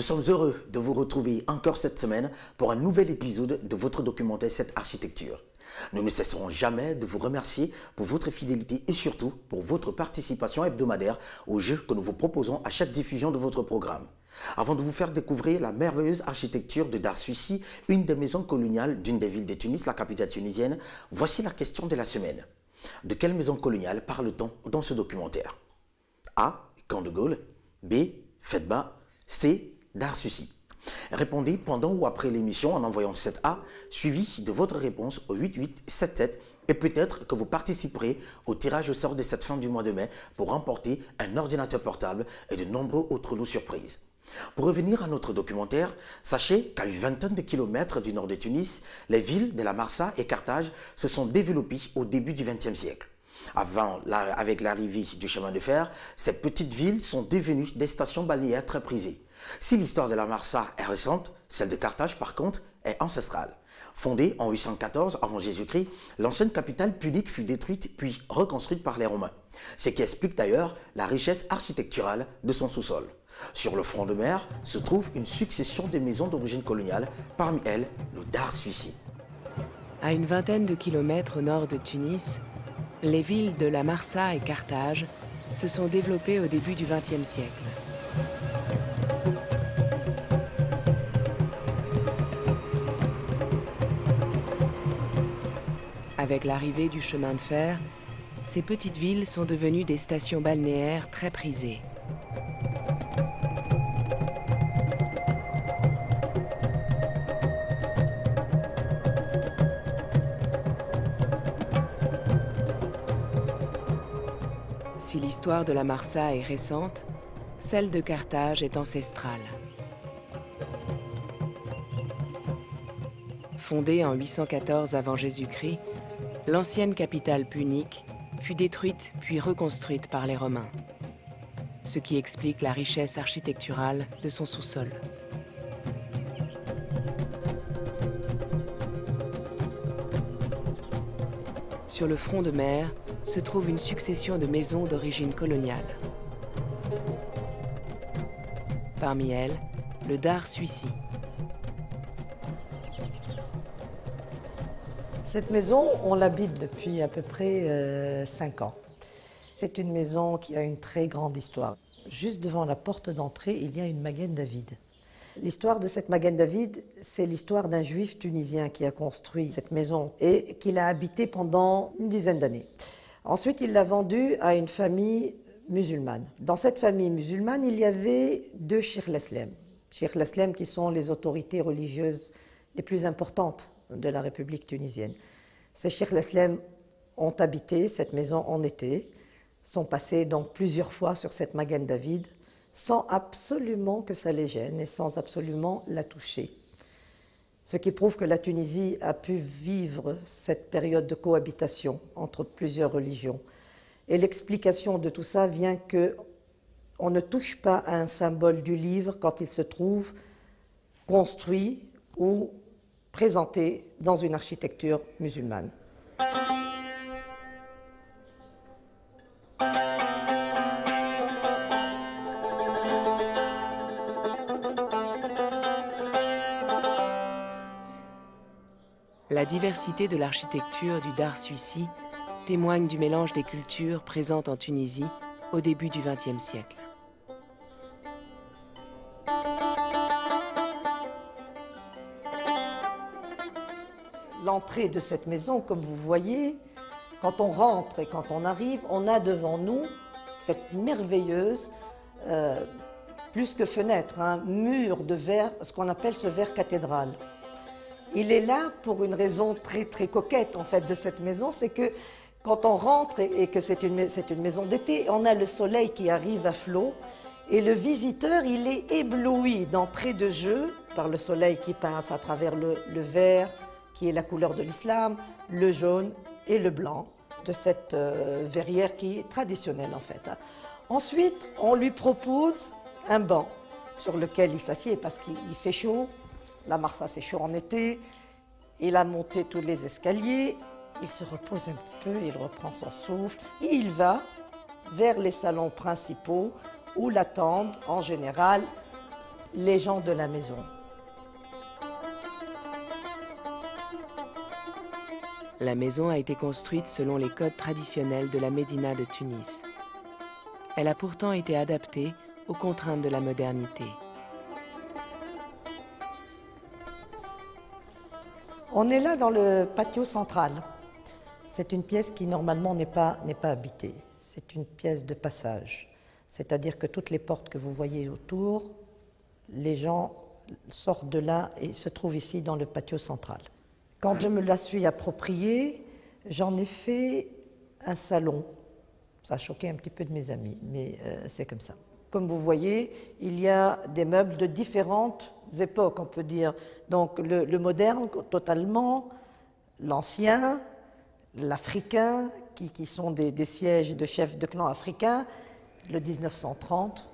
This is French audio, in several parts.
Nous sommes heureux de vous retrouver encore cette semaine pour un nouvel épisode de votre documentaire Cette architecture. Nous ne cesserons jamais de vous remercier pour votre fidélité et surtout pour votre participation hebdomadaire aux jeux que nous vous proposons à chaque diffusion de votre programme. Avant de vous faire découvrir la merveilleuse architecture de Dar Suissi, une des maisons coloniales d'une des villes de Tunis, la capitale tunisienne, voici la question de la semaine. De quelle maison coloniale parle-t-on dans ce documentaire? A. Camp de Gaulle. B. Fedba. C. Dar Suissi. Répondez pendant ou après l'émission en envoyant 7A, suivi de votre réponse au 8877 et peut-être que vous participerez au tirage au sort de cette fin du mois de mai pour remporter un ordinateur portable et de nombreux autres lots surprises. Pour revenir à notre documentaire, sachez qu'à une vingtaine de kilomètres du nord de Tunis, les villes de la Marsa et Carthage se sont développées au début du XXe siècle. Avec l'arrivée du chemin de fer, ces petites villes sont devenues des stations balnéaires très prisées. Si l'histoire de la Marsa est récente, celle de Carthage par contre est ancestrale. Fondée en 814 avant Jésus-Christ, l'ancienne capitale punique fut détruite puis reconstruite par les Romains. Ce qui explique d'ailleurs la richesse architecturale de son sous-sol. Sur le front de mer se trouve une succession de maisons d'origine coloniale, parmi elles le Dar Suissi. À une vingtaine de kilomètres au nord de Tunis, les villes de la Marsa et Carthage se sont développées au début du XXe siècle. Avec l'arrivée du chemin de fer, ces petites villes sont devenues des stations balnéaires très prisées. Si l'histoire de la Marsa est récente, celle de Carthage est ancestrale. Fondée en 814 avant Jésus-Christ, l'ancienne capitale punique fut détruite puis reconstruite par les Romains, ce qui explique la richesse architecturale de son sous-sol. Sur le front de mer se trouve une succession de maisons d'origine coloniale. Parmi elles, le Dar Suissi. Cette maison, on l'habite depuis à peu près 5 ans. C'est une maison qui a une très grande histoire. Juste devant la porte d'entrée, il y a une Magen David. L'histoire de cette Magen David, c'est l'histoire d'un juif tunisien qui a construit cette maison et qui l'a habitée pendant une dizaine d'années. Ensuite, il l'a vendue à une famille musulmane. Dans cette famille musulmane, il y avait 2 Cheikh l'Islam. Cheikh l'Islam qui sont les autorités religieuses les plus importantes de la République tunisienne. Ces Cheikh l'Islam ont habité cette maison en été, sont passés donc plusieurs fois sur cette Magen David, sans absolument que ça les gêne et sans absolument la toucher. Ce qui prouve que la Tunisie a pu vivre cette période de cohabitation entre plusieurs religions. Et l'explication de tout ça vient qu'on ne touche pas à un symbole du livre quand il se trouve construit ou présenté dans une architecture musulmane. La diversité de l'architecture du Dar Suissi témoigne du mélange des cultures présentes en Tunisie au début du XXe siècle. L'entrée de cette maison, comme vous voyez, quand on rentre et quand on arrive, on a devant nous cette merveilleuse, plus que fenêtre, un mur de verre, ce qu'on appelle ce verre cathédrale. Il est là pour une raison très très coquette en fait de cette maison, c'est que quand on rentre et que c'est une maison d'été, on a le soleil qui arrive à flot et le visiteur il est ébloui d'entrée de jeu par le soleil qui passe à travers le vert qui est la couleur de l'islam, le jaune et le blanc de cette verrière qui est traditionnelle en fait. Ensuite, on lui propose un banc sur lequel il s'assied parce qu'il fait chaud. La Marsa, c'est chaud en été. Il a monté tous les escaliers. Il se repose un petit peu, il reprend son souffle. Et il va vers les salons principaux où l'attendent en général les gens de la maison. La maison a été construite selon les codes traditionnels de la Médina de Tunis. Elle a pourtant été adaptée aux contraintes de la modernité. On est là dans le patio central. C'est une pièce qui normalement n'est pas habitée. C'est une pièce de passage. C'est-à-dire que toutes les portes que vous voyez autour, les gens sortent de là et se trouvent ici dans le patio central. Quand je me la suis appropriée, j'en ai fait un salon. Ça a choqué un petit peu de mes amis, mais c'est comme ça. Comme vous voyez, il y a des meubles de différentes époques, on peut dire. Donc le moderne totalement, l'ancien, l'africain, qui sont des sièges de chefs de clan africains, le 1930.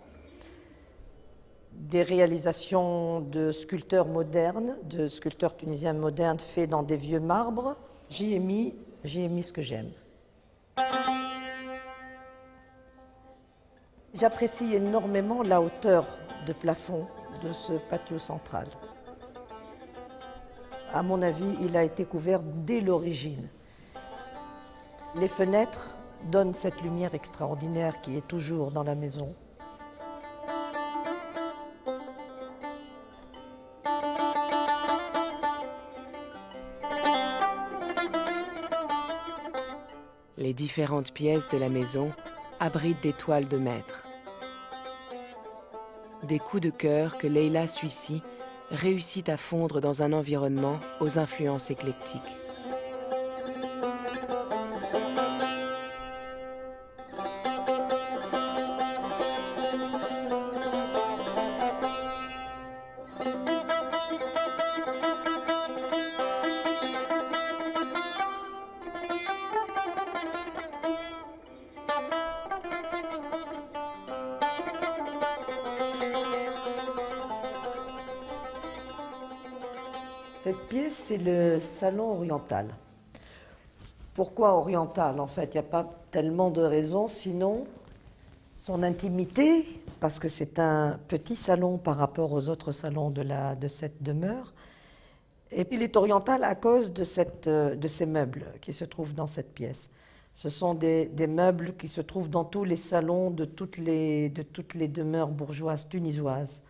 Des réalisations de sculpteurs modernes, de sculpteurs tunisiens modernes faits dans des vieux marbres. J'y ai mis ce que j'aime. J'apprécie énormément la hauteur de plafond de ce patio central. À mon avis, il a été couvert dès l'origine. Les fenêtres donnent cette lumière extraordinaire qui est toujours dans la maison. Les différentes pièces de la maison abritent des toiles de maître. Des coups de cœur que Leila Suissi réussit à fondre dans un environnement aux influences éclectiques. Cette pièce, c'est le salon oriental. Pourquoi oriental? En fait, il n'y a pas tellement de raisons, sinon son intimité, parce que c'est un petit salon par rapport aux autres salons de cette demeure. Et puis il est oriental à cause de ces meubles qui se trouvent dans cette pièce. Ce sont des meubles qui se trouvent dans tous les salons de toutes les demeures bourgeoises tunisoises.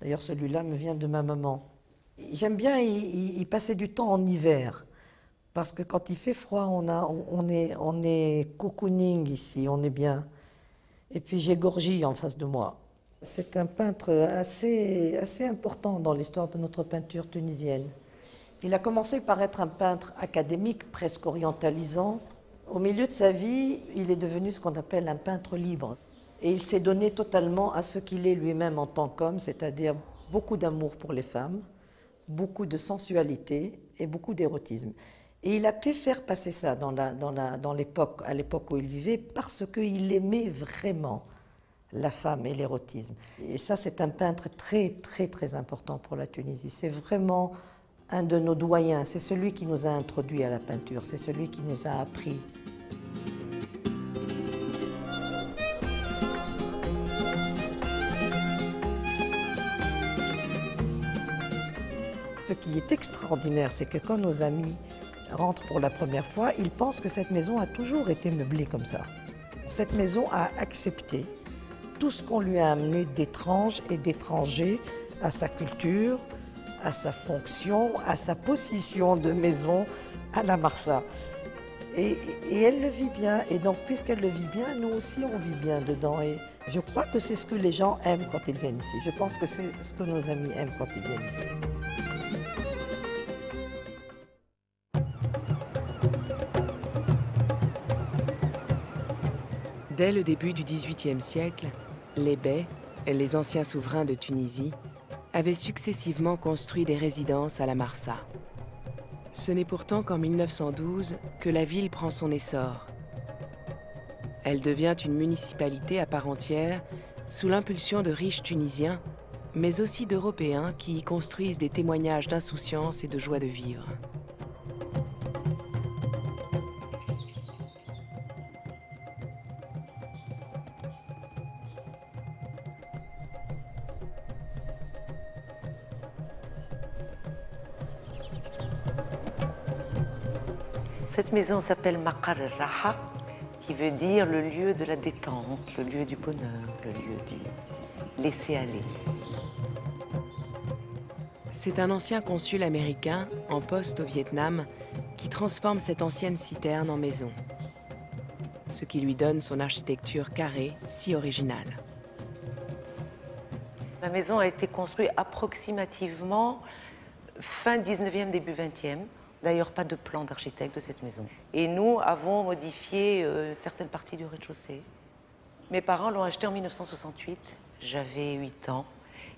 D'ailleurs, celui-là me vient de ma maman. J'aime bien y passer du temps en hiver, parce que quand il fait froid, on est cocooning ici, on est bien. Et puis j'ai Gorgy en face de moi. C'est un peintre assez important dans l'histoire de notre peinture tunisienne. Il a commencé par être un peintre académique, presque orientalisant. Au milieu de sa vie, il est devenu ce qu'on appelle un peintre libre. Et il s'est donné totalement à ce qu'il est lui-même en tant qu'homme, c'est-à-dire beaucoup d'amour pour les femmes, beaucoup de sensualité et beaucoup d'érotisme. Et il a pu faire passer ça à l'époque où il vivait, parce qu'il aimait vraiment la femme et l'érotisme. Et ça, c'est un peintre très, très, très important pour la Tunisie. C'est vraiment un de nos doyens. C'est celui qui nous a introduits à la peinture. C'est celui qui nous a appris. Ce qui est extraordinaire, c'est que quand nos amis rentrent pour la première fois, ils pensent que cette maison a toujours été meublée comme ça. Cette maison a accepté tout ce qu'on lui a amené d'étrange et d'étranger à sa culture, à sa fonction, à sa position de maison à la Marsa. Et elle le vit bien. Et donc, puisqu'elle le vit bien, nous aussi, on vit bien dedans. Et je crois que c'est ce que les gens aiment quand ils viennent ici. Je pense que c'est ce que nos amis aiment quand ils viennent ici. Dès le début du XVIIIe siècle, les bey, les anciens souverains de Tunisie, avaient successivement construit des résidences à la Marsa. Ce n'est pourtant qu'en 1912 que la ville prend son essor. Elle devient une municipalité à part entière sous l'impulsion de riches Tunisiens, mais aussi d'Européens qui y construisent des témoignages d'insouciance et de joie de vivre. Cette maison s'appelle Maqar al-Raha, qui veut dire le lieu de la détente, le lieu du bonheur, le lieu du laisser-aller. C'est un ancien consul américain en poste au Vietnam qui transforme cette ancienne citerne en maison, ce qui lui donne son architecture carrée si originale. La maison a été construite approximativement fin 19e, début 20e. D'ailleurs, pas de plan d'architecte de cette maison. Et nous avons modifié certaines parties du rez-de-chaussée. Mes parents l'ont acheté en 1968. J'avais 8 ans.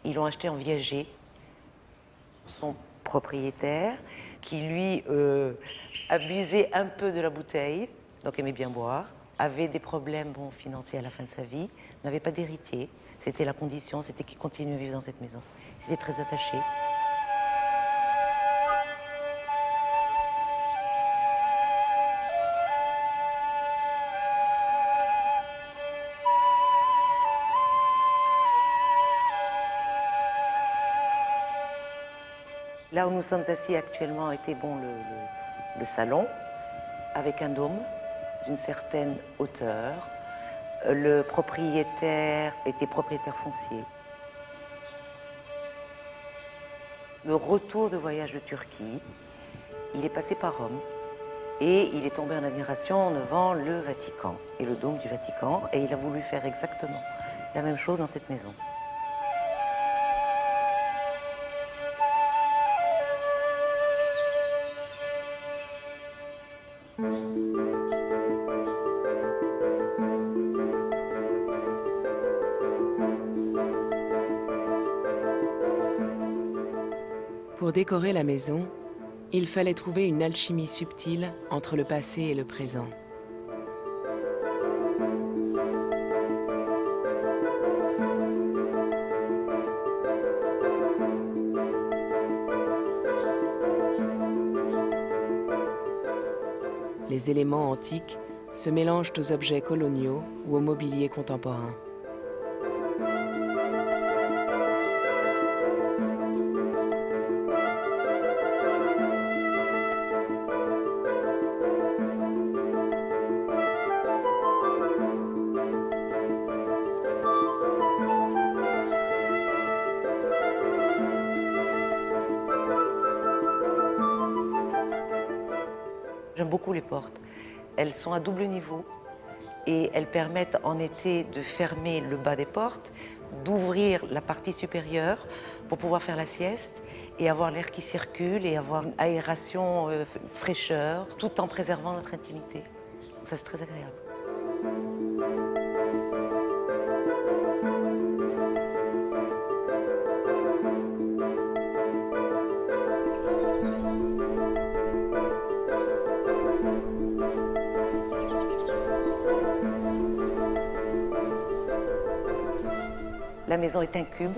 Ils l'ont acheté en viager. Son propriétaire, qui lui abusait un peu de la bouteille, donc aimait bien boire, avait des problèmes financiers à la fin de sa vie, n'avait pas d'héritier. C'était la condition, c'était qu'il continue à vivre dans cette maison. Il était très attaché. Là où nous sommes assis actuellement était le salon, avec un dôme d'une certaine hauteur. Le propriétaire était propriétaire foncier. Le retour de voyage de Turquie, il est passé par Rome et il est tombé en admiration devant le Vatican et le dôme du Vatican, et il a voulu faire exactement la même chose dans cette maison. Pour décorer la maison, il fallait trouver une alchimie subtile entre le passé et le présent. Les éléments antiques se mélangent aux objets coloniaux ou au mobilier contemporain. J'aime beaucoup les portes. Elles sont à double niveau et elles permettent en été de fermer le bas des portes, d'ouvrir la partie supérieure pour pouvoir faire la sieste et avoir l'air qui circule et avoir une aération, fraîcheur, tout en préservant notre intimité. Donc ça, c'est très agréable. La maison est un cube,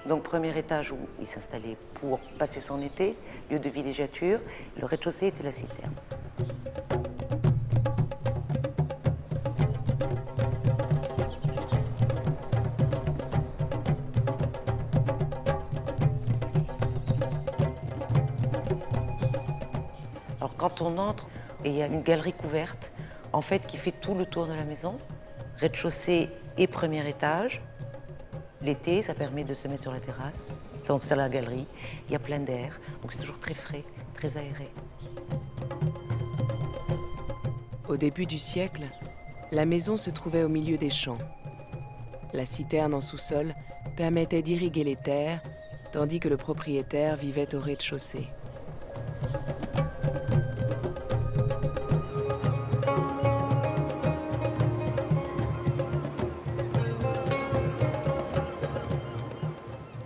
donc premier étage où il s'installait pour passer son été, lieu de villégiature. Le rez-de-chaussée était la citerne. Alors quand on entre, il y a une galerie couverte, en fait, qui fait tout le tour de la maison, rez-de-chaussée et premier étage. L'été, ça permet de se mettre sur la terrasse, donc c'est la galerie, il y a plein d'air, donc c'est toujours très frais, très aéré. Au début du siècle, la maison se trouvait au milieu des champs. La citerne en sous-sol permettait d'irriguer les terres, tandis que le propriétaire vivait au rez-de-chaussée.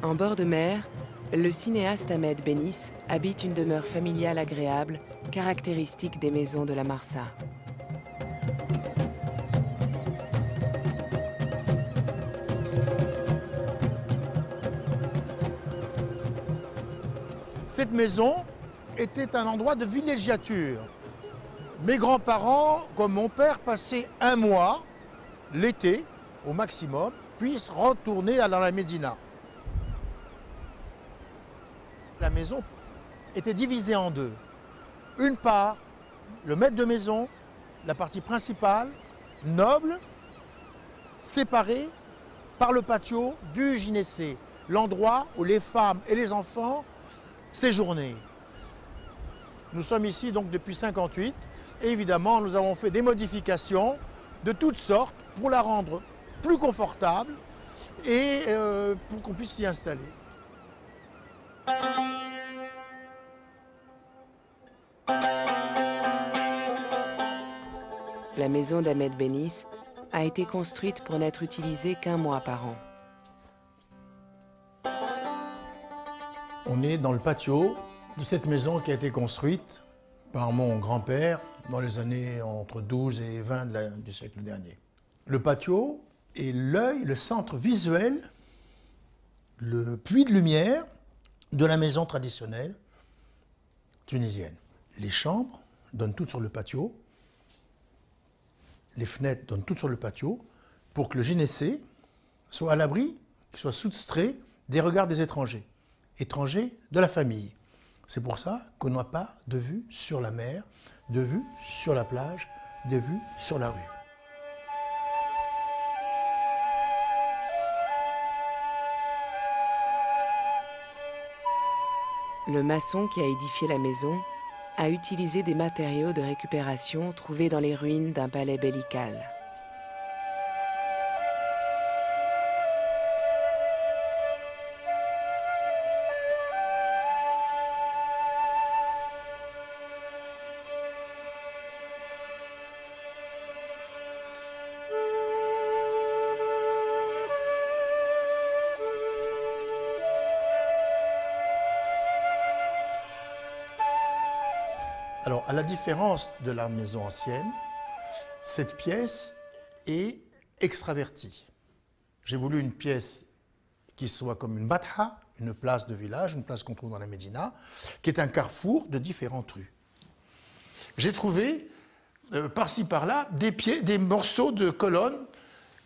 En bord de mer, le cinéaste Ahmed Bénis habite une demeure familiale agréable, caractéristique des maisons de la Marsa. Cette maison était un endroit de villégiature. Mes grands-parents, comme mon père, passaient un mois, l'été au maximum, puis retourner dans la Médina. La maison était divisée en deux. Une part le maître de maison, la partie principale, noble, séparée par le patio du gynécée, l'endroit où les femmes et les enfants séjournaient. Nous sommes ici donc depuis 1958 et évidemment nous avons fait des modifications de toutes sortes pour la rendre plus confortable et pour qu'on puisse s'y installer. La maison d'Ahmed Benis a été construite pour n'être utilisée qu'un mois par an. On est dans le patio de cette maison qui a été construite par mon grand-père dans les années entre 12 et 20 du siècle dernier. Le patio est l'œil, le centre visuel, le puits de lumière de la maison traditionnelle tunisienne. Les chambres donnent toutes sur le patio, les fenêtres donnent toutes sur le patio pour que le gynécée soit à l'abri, qu'il soit soustrait des regards des étrangers, étrangers de la famille. C'est pour ça qu'on n'a pas de vue sur la mer, de vue sur la plage, de vue sur la rue. Le maçon qui a édifié la maison a utilisé des matériaux de récupération trouvés dans les ruines d'un palais bellical. Alors, à la différence de la maison ancienne, cette pièce est extravertie. J'ai voulu une pièce qui soit comme une batha, une place de village, une place qu'on trouve dans la Médina, qui est un carrefour de différentes rues. J'ai trouvé, par-ci par-là, des morceaux de colonnes,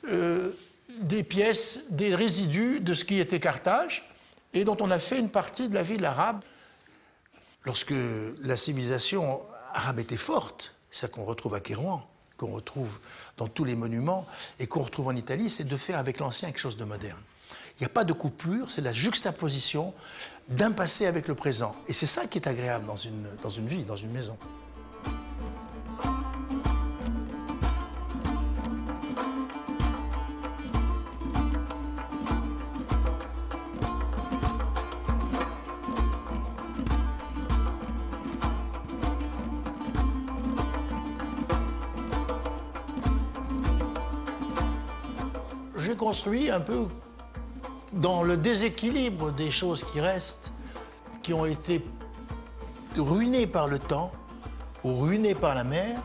des pièces, des résidus de ce qui était Carthage, et dont on a fait une partie de la ville arabe. Lorsque la civilisation arabe était forte, celle qu'on retrouve à Kérouan, qu'on retrouve dans tous les monuments et qu'on retrouve en Italie, c'est de faire avec l'ancien quelque chose de moderne. Il n'y a pas de coupure, c'est la juxtaposition d'un passé avec le présent. Et c'est ça qui est agréable dans une vie, dans une maison. J'ai construit un peu dans le déséquilibre des choses qui restent, qui ont été ruinées par le temps ou ruinées par la mer,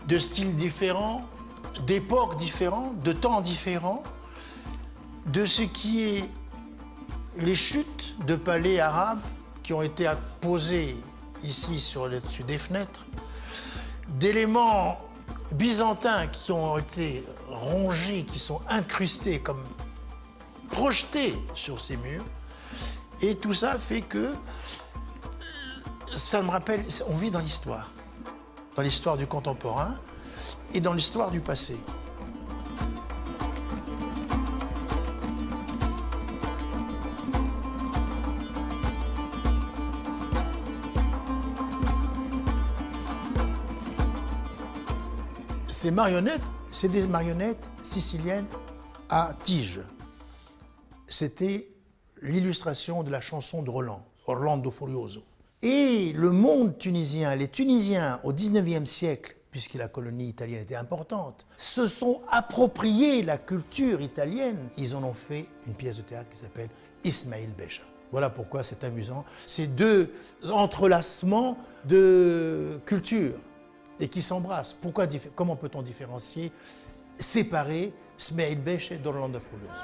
de styles différents, d'époques différentes, de temps différents, de ce qui est les chutes de palais arabes qui ont été posées ici sur le dessus des fenêtres, d'éléments byzantins qui ont été rongés, qui sont incrustés, comme projetés sur ces murs. Et tout ça fait que ça me rappelle, on vit dans l'histoire du contemporain et dans l'histoire du passé. Ces marionnettes, c'est des marionnettes siciliennes à tige. C'était l'illustration de la chanson de Roland, Orlando Furioso. Et le monde tunisien, les Tunisiens au XIXe siècle, puisque la colonie italienne était importante, se sont appropriés la culture italienne. Ils en ont fait une pièce de théâtre qui s'appelle Ismail Becha. Voilà pourquoi c'est amusant. Ces deux entrelacements de culture et qui s'embrassent. Comment peut-on différencier, séparer Ismail Becha d'Orlando Furioso?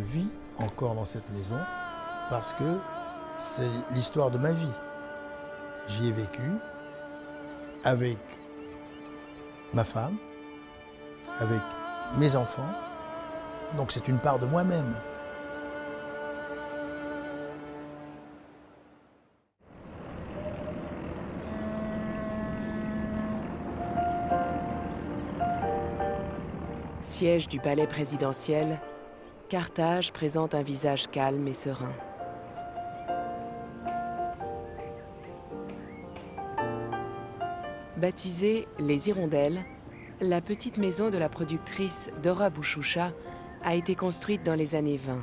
vis encore dans cette maison parce que c'est l'histoire de ma vie. J'y ai vécu avec ma femme, avec mes enfants, donc c'est une part de moi-même. Siège du palais présidentiel, Carthage présente un visage calme et serein. Baptisée Les Hirondelles, la petite maison de la productrice Dora Bouchoucha a été construite dans les années 20.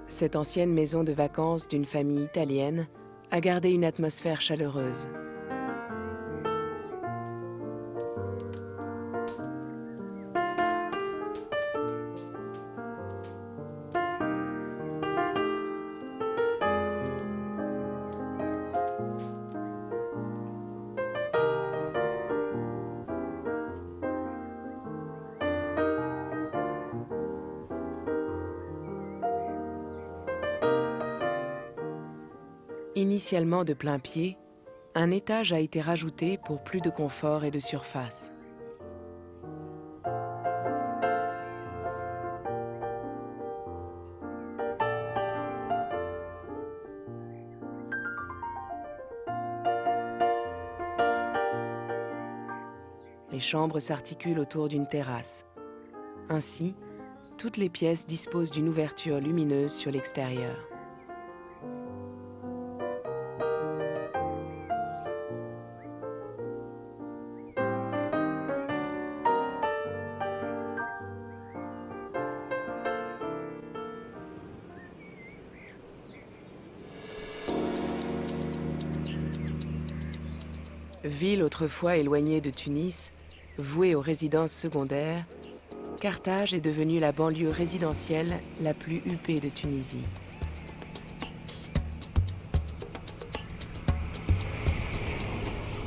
Cette ancienne maison de vacances d'une famille italienne a gardé une atmosphère chaleureuse. Initialement de plein pied, un étage a été rajouté pour plus de confort et de surface. Les chambres s'articulent autour d'une terrasse. Ainsi, toutes les pièces disposent d'une ouverture lumineuse sur l'extérieur. Ville autrefois éloignée de Tunis, vouée aux résidences secondaires, Carthage est devenue la banlieue résidentielle la plus huppée de Tunisie.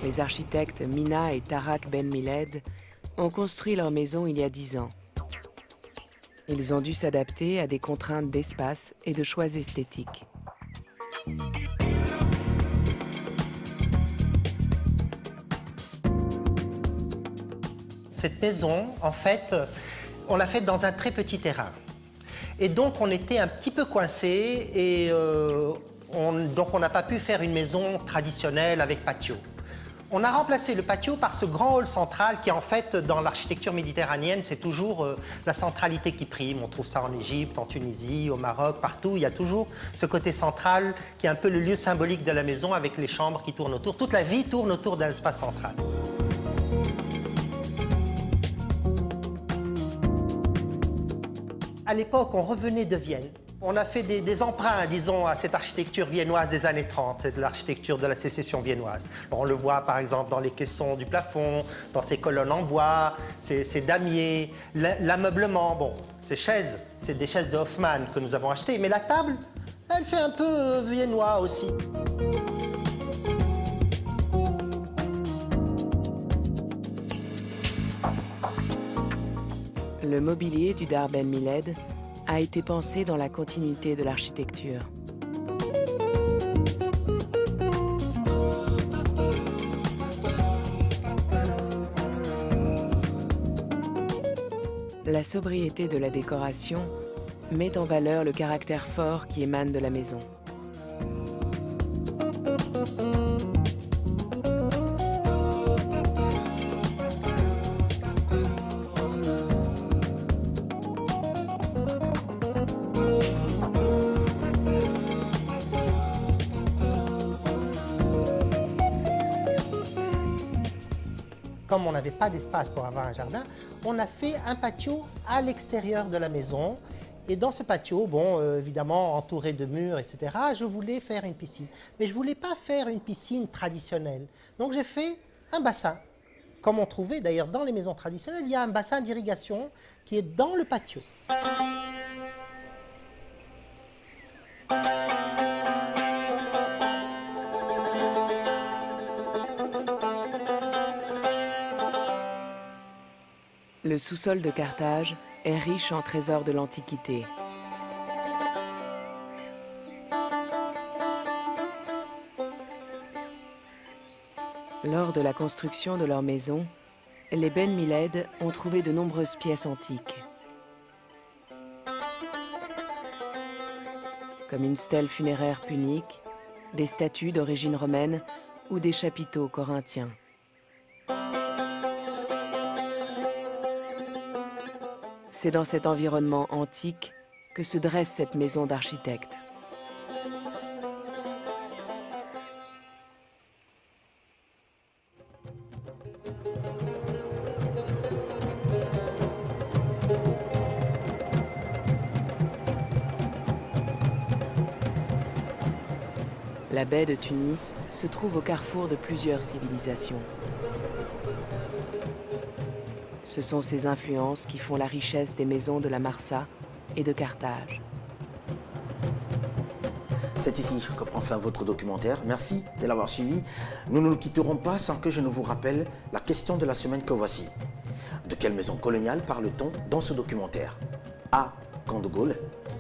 Les architectes Mina et Tarak Ben Miled ont construit leur maison il y a 10 ans. Ils ont dû s'adapter à des contraintes d'espace et de choix esthétiques. Cette maison, en fait, on l'a faite dans un très petit terrain. Et donc, on était un petit peu coincés et donc on n'a pas pu faire une maison traditionnelle avec patio. On a remplacé le patio par ce grand hall central qui, en fait, dans l'architecture méditerranéenne, c'est toujours la centralité qui prime. On trouve ça en Égypte, en Tunisie, au Maroc, partout. Il y a toujours ce côté central qui est un peu le lieu symbolique de la maison avec les chambres qui tournent autour. Toute la vie tourne autour d'un espace central. À l'époque, on revenait de Vienne. On a fait des emprunts, disons, à cette architecture viennoise des années 30, de l'architecture de la sécession viennoise. On le voit, par exemple, dans les caissons du plafond, dans ces colonnes en bois, ces damiers, l'ameublement. Bon, ces chaises, c'est des chaises de Hofmann que nous avons achetées, mais la table, elle fait un peu viennois aussi. Le mobilier du Dar Ben Miled a été pensé dans la continuité de l'architecture. La sobriété de la décoration met en valeur le caractère fort qui émane de la maison. Comme on n'avait pas d'espace pour avoir un jardin, on a fait un patio à l'extérieur de la maison. Et dans ce patio, bon, évidemment, entouré de murs, etc., je voulais faire une piscine. Mais je ne voulais pas faire une piscine traditionnelle. Donc j'ai fait un bassin. Comme on trouvait d'ailleurs dans les maisons traditionnelles, il y a un bassin d'irrigation qui est dans le patio. Le sous-sol de Carthage est riche en trésors de l'Antiquité. Lors de la construction de leur maison, les Ben Miled ont trouvé de nombreuses pièces antiques, comme une stèle funéraire punique, des statues d'origine romaine ou des chapiteaux corinthiens. C'est dans cet environnement antique que se dresse cette maison d'architecte. La baie de Tunis se trouve au carrefour de plusieurs civilisations. Ce sont ces influences qui font la richesse des maisons de la Marsa et de Carthage. C'est ici que prend fin votre documentaire. Merci de l'avoir suivi. Nous ne nous quitterons pas sans que je ne vous rappelle la question de la semaine que voici. De quelle maison coloniale parle-t-on dans ce documentaire? A. Camp de Gaulle.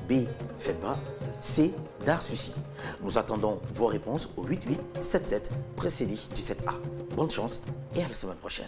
B. Fedba. C. Dar-Sucy. Nous attendons vos réponses au 8877 précédé du 7A. Bonne chance et à la semaine prochaine.